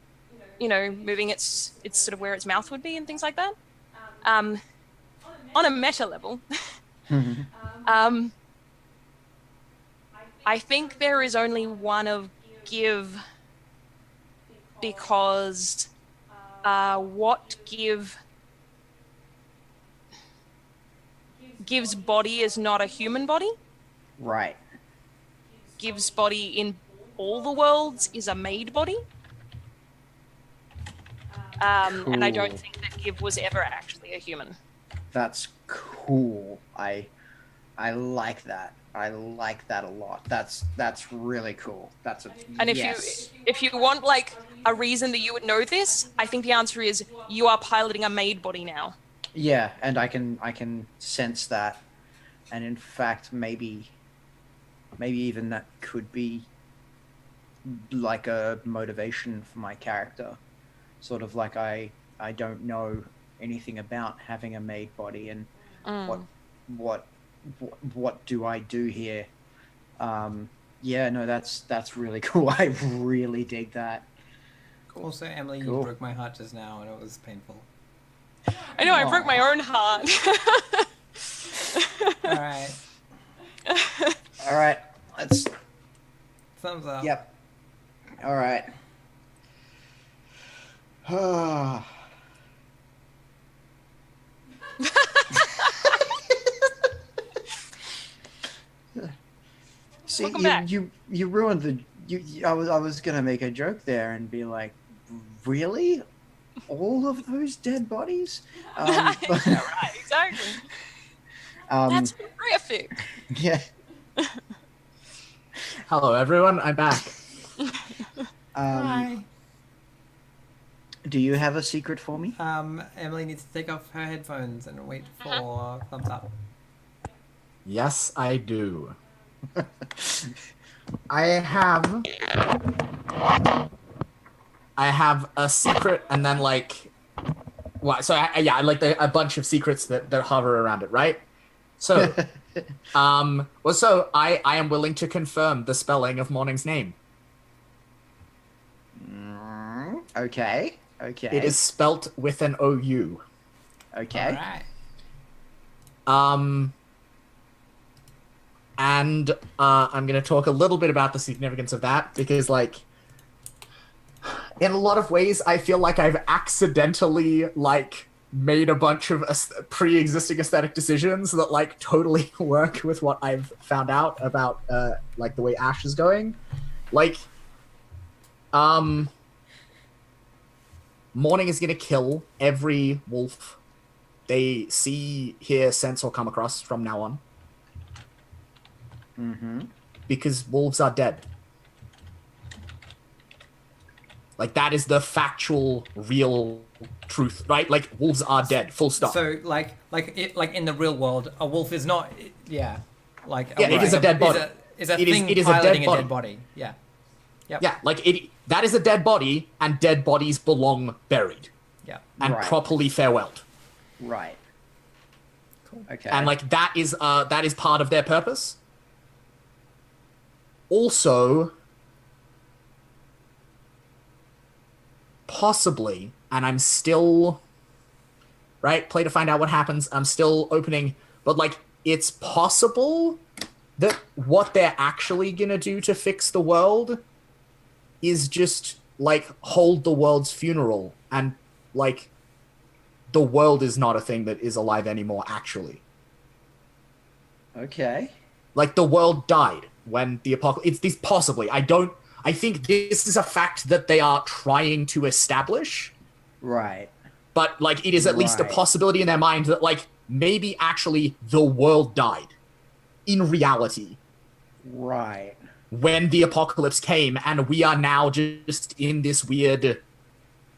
S4: moving it's sort of where its mouth would be and things like that. On a meta level, I think there is only one of Give because what Give's body is not a human body.
S1: Right.
S4: Give's body in all the worlds is a made body. And I don't
S1: Cool.
S4: think that Give was ever actually a human.
S1: That's cool. I like that. I like that a lot. That's really cool. That's a
S4: And if you want like a reason that you would know this, I think the answer is you are piloting a made body now.
S1: Yeah, and I can sense that. And in fact, maybe even that could be like a motivation for my character. Sort of like I don't know anything about having a made body and what do I do here? Yeah, no, that's really cool. I really dig that.
S3: Also, Emily,
S1: Cool.
S3: you broke my heart just now, and it was painful.
S4: I know, I broke my own heart.
S3: All right,
S1: All right, let's.
S3: thumbs up.
S1: Yep. All right. See,
S4: Welcome back.
S1: you ruined the. I was gonna make a joke there and be like, really, all of those dead bodies?
S4: Yeah, right, exactly. That's horrific.
S1: Yeah.
S2: Hello, everyone. I'm back.
S3: Hi.
S1: Do you have a secret for me?
S3: Emily needs to take off her headphones and wait for thumbs up.
S2: Yes, I do. I have a secret, and then like, well, so I like a bunch of secrets that hover around it, right? So, so I am willing to confirm the spelling of Morning's name.
S1: Okay. Okay.
S2: It is spelt with an OU.
S1: Okay.
S3: All right.
S2: And I'm going to talk a little bit about the significance of that because, like, in a lot of ways, I feel like I've accidentally, like, made a bunch of pre-existing aesthetic decisions that, like, totally work with what I've found out about, like, the way Ash is going. Like, Morning is going to kill every wolf they see, hear, sense, or come across from now on.
S1: Mm-hmm.
S2: Because wolves are dead. Like, that is the factual, real truth, right? Like, wolves are dead, full stop.
S3: So, like in the real world, a wolf is not. Yeah. Like.
S2: Yeah, it is a dead body.
S3: Is a
S2: It is-
S3: thing
S2: it is a dead
S3: piloting
S2: body.
S3: dead body. Yeah. Yep.
S2: Yeah, like, that is a dead body, and dead bodies belong buried
S3: Yeah.
S2: and
S1: Right.
S2: properly farewelled.
S1: Right. Okay.
S2: And like that is part of their purpose. Also, possibly, and I'm still play to find out what happens. I'm still opening, but like it's possible that what they're actually gonna do to fix the world is just like hold the world's funeral, and like the world is not a thing that is alive anymore actually.
S1: Okay.
S2: Like the world died when the apocalypse. It's this possibly. I think this is a fact that they are trying to establish.
S1: Right.
S2: But like it is at least a possibility in their mind that like maybe actually the world died in reality.
S1: Right.
S2: When the apocalypse came, and we are now just in this weird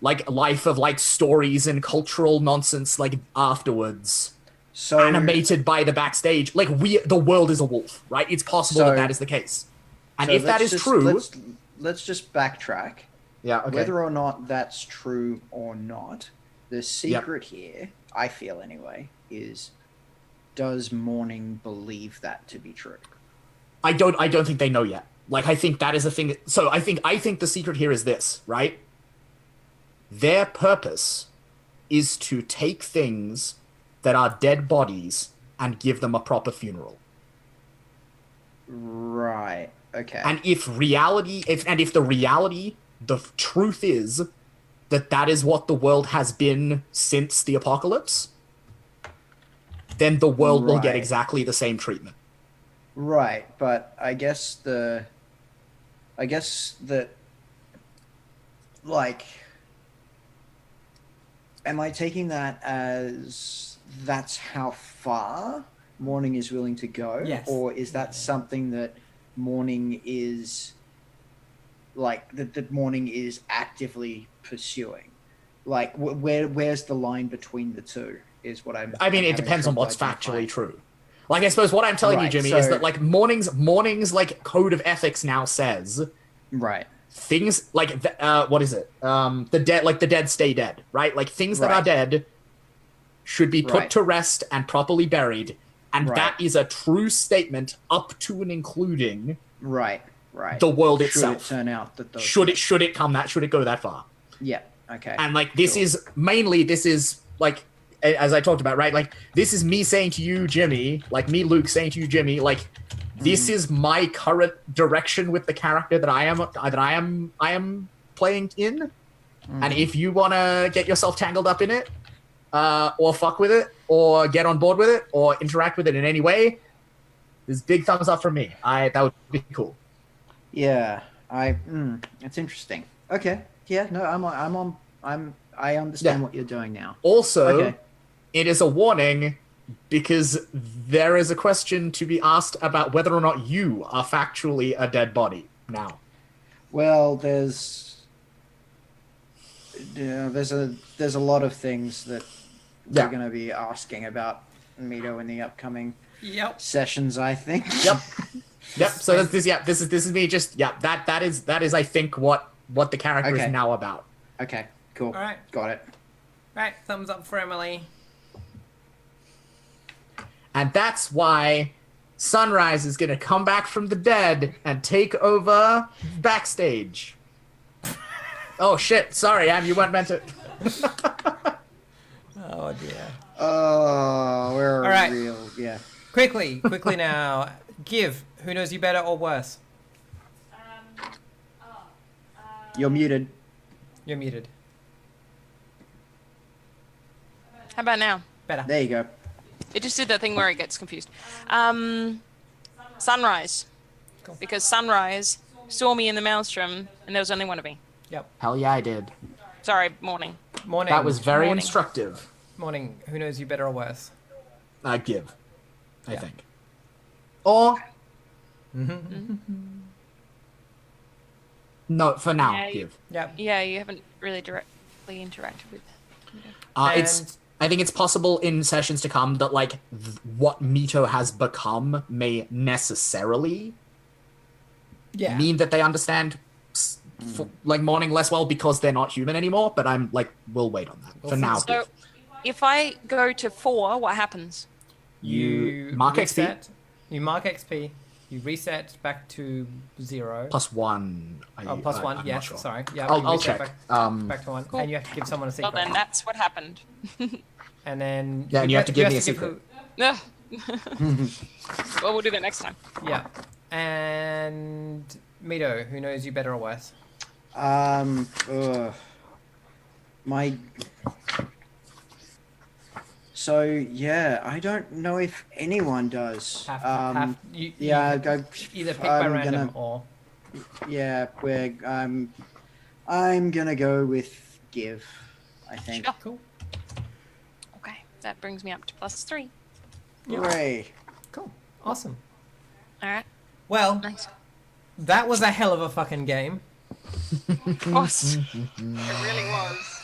S2: like life of like stories and cultural nonsense like afterwards.
S1: So
S2: Animated by the backstage, like the world is a wolf, right? It's possible that is the case, and if that is true,
S1: let's just backtrack.
S2: Yeah, okay.
S1: Whether or not that's true or not, the secret here, I feel anyway, is does Morning believe that to be true?
S2: I don't think they know yet. Like I think that is a thing. So I think the secret here is this, right? Their purpose is to take things that are dead bodies and give them a proper funeral.
S1: Right. Okay.
S2: And if the reality, the truth is that is what the world has been since the apocalypse, then the world will get exactly the same treatment.
S1: Right, but I guess that like, am I taking that as that's how far Morning is willing to go?
S3: Yes.
S1: Or is that something that Morning is like that Morning is actively pursuing? Like where's the line between the two is what I'm
S2: I mean, it depends on what's factually true. Like I suppose what I'm telling you, Jimmy, is that like Morning's like code of ethics now says things like what is it? The dead stay dead, right? Like things that are dead should be put to rest and properly buried, and that is a true statement up to and including the world itself.
S1: Should it turn out that
S2: should it go that far?
S1: Yeah. Okay.
S2: And like this is like, as I talked about, right? Like this is me saying to you, Jimmy, like me, Luke, saying to you, Jimmy, like this is my current direction with the character that I am playing in. And if you want to get yourself tangled up in it, or fuck with it, or get on board with it, or interact with it in any way, there's big thumbs up from me. That would be cool.
S1: Yeah, it's interesting. Okay, yeah, no, I understand what you're doing now.
S2: Also, it is a warning because there is a question to be asked about whether or not you are factually a dead body now.
S1: Well, there's a lot of things that we're going to be asking about Mito in the upcoming sessions, I think.
S2: Yep. So this is me just that is I think what the character is now about.
S1: Okay. Cool. All
S3: right.
S1: Got it.
S3: All right. Thumbs up for Emily.
S2: And that's why Sunrise is going to come back from the dead and take over backstage. Oh shit! Sorry, Am. You weren't meant to.
S3: Oh dear.
S1: Oh, we're
S3: all right.
S1: Real. Yeah.
S3: Quickly now. Give. Who knows you better or worse?
S1: You're muted.
S3: You're muted.
S4: How about now?
S3: Better.
S1: There you go.
S4: It just did that thing where it gets confused. Sunrise.
S3: Cool.
S4: Because Sunrise saw me in the maelstrom, and there was only one of me.
S3: Yep.
S2: Hell yeah, I did.
S4: Sorry, Morning.
S3: Morning.
S2: That was very instructive.
S3: Morning. Who knows you better or worse?
S2: Give. I think. Or. No, for now, Give.
S3: Yeah.
S4: Yeah, you haven't really directly interacted with.
S2: I think it's possible in sessions to come that like what Mito has become may necessarily mean that they understand like Morning less well because they're not human anymore. But I'm like, we'll wait on that for now.
S4: So, if I go to 4, what happens?
S2: You mark
S3: reset, You mark XP. You reset back to 0.
S2: +1.
S3: +1.
S2: I'm
S3: yes.
S2: not sure.
S3: Sorry. Yeah.
S2: I'll check.
S3: Back to 1,
S4: Cool.
S3: and you have to give someone a secret.
S4: Well, then that's what happened.
S3: And then
S2: and you have to give me a secret.
S4: Ugh. Well, we'll do that next time.
S3: Yeah. And Mito, who knows you better or worse?
S1: My. So yeah, I don't know if anyone does.
S3: You
S1: Go.
S3: either pick by random or.
S1: Yeah, I'm gonna go with give. I think.
S4: Sure.
S3: Cool.
S4: Okay, that brings me up to +3.
S1: Hooray!
S3: Cool. Awesome.
S4: All right.
S3: Well,
S4: Nice.
S3: that was a hell of a fucking game.
S4: It was. It really was.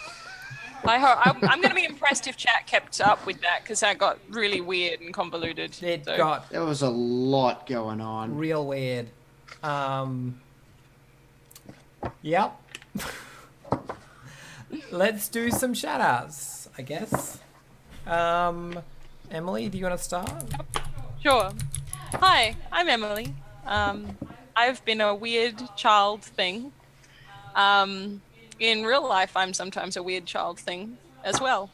S4: I'm going to be impressed if chat kept up with that because that got really weird and convoluted.
S3: It
S4: So-
S3: got
S1: There was a lot going on.
S3: real weird. Yep. Let's do some shout outs, I guess. Emily, do you want to start?
S4: Sure. Hi, I'm Emily. I've been a weird child thing. In real life, I'm sometimes a weird child thing as well.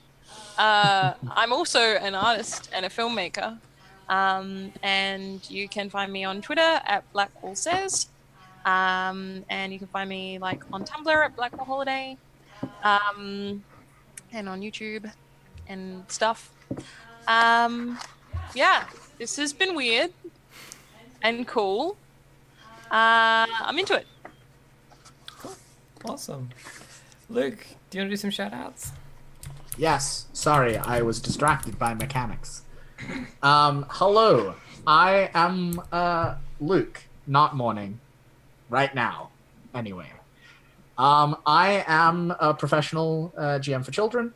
S4: I'm also an artist and a filmmaker. And you can find me on Twitter at Blackwall Says. And you can find me like on Tumblr at Blackwall Holiday. And on YouTube and stuff. Yeah, this has been weird and cool. I'm into it.
S3: Awesome. Luke, do you want to do some shout outs?
S2: Yes. Sorry, I was distracted by mechanics. Hello. I am Luke, not Morning. Right now. Anyway. I am a professional GM for children,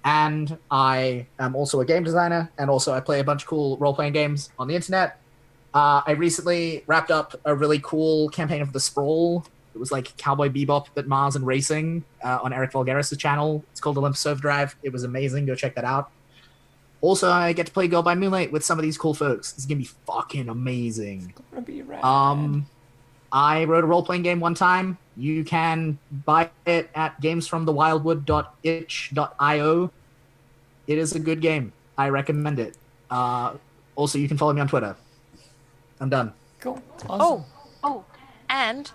S2: and I am also a game designer, and also I play a bunch of cool role-playing games on the internet. I recently wrapped up a really cool campaign of The Sprawl. It was like Cowboy Bebop, but Mars and racing on Eric Vulgaris' channel. It's called Olympus Overdrive. It was amazing. Go check that out. Also, I get to play Go by Moonlight with some of these cool folks. It's going to be fucking amazing.
S3: It's gonna be rad.
S2: I wrote a role-playing game one time. You can buy it at gamesfromthewildwood.itch.io. It is a good game. I recommend it. Also, you can follow me on Twitter. I'm done.
S3: Cool. Awesome.
S4: And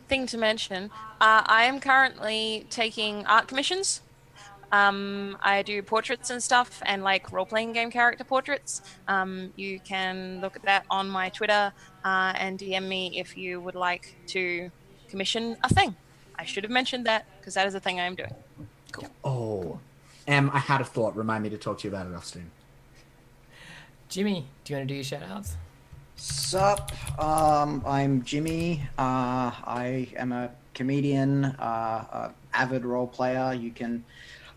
S4: thing to mention, I am currently taking art commissions. I do portraits and stuff and like role-playing game character portraits. You can look at that on my Twitter and DM me if you would like to commission a thing. I should have mentioned that because that is a thing I am doing. Cool.
S2: Oh. I had a thought. Remind me to talk to you about it off stream.
S3: Jimmy, do you want to do your shout outs?
S1: Sup? I'm Jimmy. I am a comedian, a avid role player. You can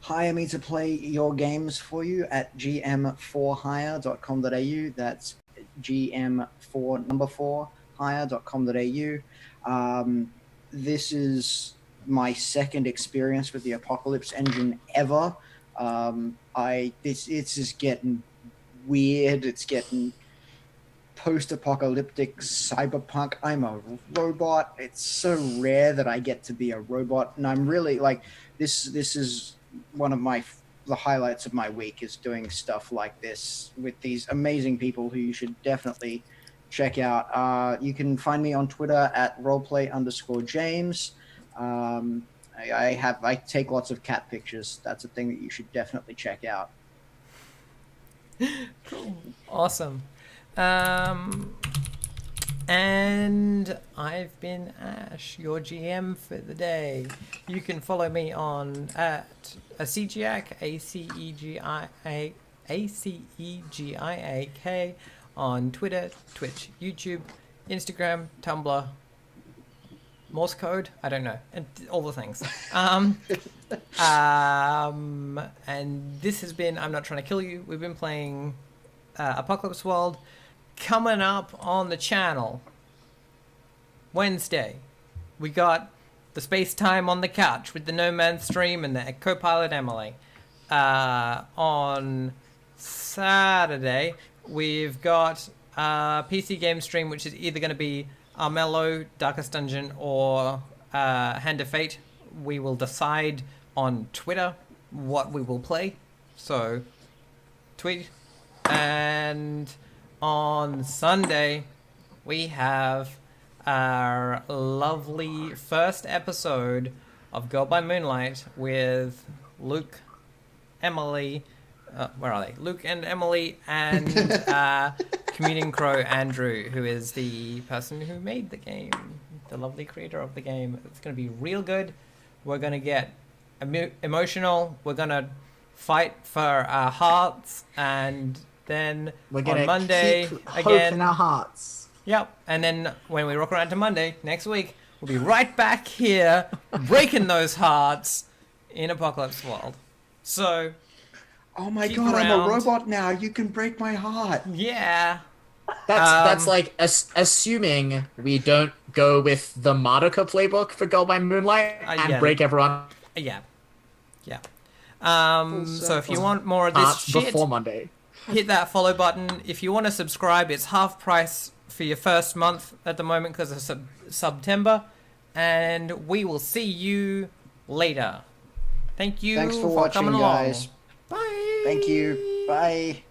S1: hire me to play your games for you at gm4hire.com.au. That's gm4hire.com.au. This is my second experience with the Apocalypse Engine ever. It's just getting weird. It's getting post-apocalyptic cyberpunk. I'm a robot. It's so rare that I get to be a robot, and I'm really like this is one of the highlights of my week is doing stuff like this with these amazing people who you should definitely check out. You can find me on Twitter at roleplay_James. I take lots of cat pictures. That's a thing that you should definitely check out.
S3: Cool. Awesome. And I've been Ash, your GM for the day. You can follow me on at Acegiak, ACEGIAK on Twitter, Twitch, YouTube, Instagram, Tumblr, Morse code, I don't know, and all the things. And this has been I'm Not Trying to Kill You. We've been playing Apocalypse World. Coming up on the channel Wednesday, we got the Space Time on the Couch with the No Man's Stream and the co-pilot Emily. On Saturday, we've got a PC game stream, which is either going to be Armello, Darkest Dungeon, or Hand of Fate. We will decide on Twitter what we will play. So, tweet. And on Sunday, we have our lovely first episode of Girl by Moonlight with Luke, Emily, where are they? Luke and Emily, and Commuting Crow Andrew, who is the person who made the game, the lovely creator of the game. It's going to be real good. We're going to get emotional. We're going to fight for our hearts, and then
S2: We're gonna
S3: on Monday
S2: keep hope
S3: again.
S2: in our hearts.
S3: Yep, and then when we rock around to Monday next week, we'll be right back here breaking those hearts in Apocalypse World. So,
S1: Oh my
S3: Keep
S1: god, I'm
S3: around.
S1: a robot now. You can break my heart.
S3: yeah.
S2: That's like assuming we don't go with the Madoka playbook for Girl by Moonlight and
S3: yeah.
S2: break everyone
S3: Yeah. So if you want more of this
S2: hearts
S3: shit,
S2: before Monday.
S3: hit that follow button. If you want to subscribe, it's half price for your first month at the moment because of September. And we will see you later. Thank you
S1: Thanks for watching,
S3: coming along.
S1: guys.
S3: Bye.
S1: Thank you. Bye.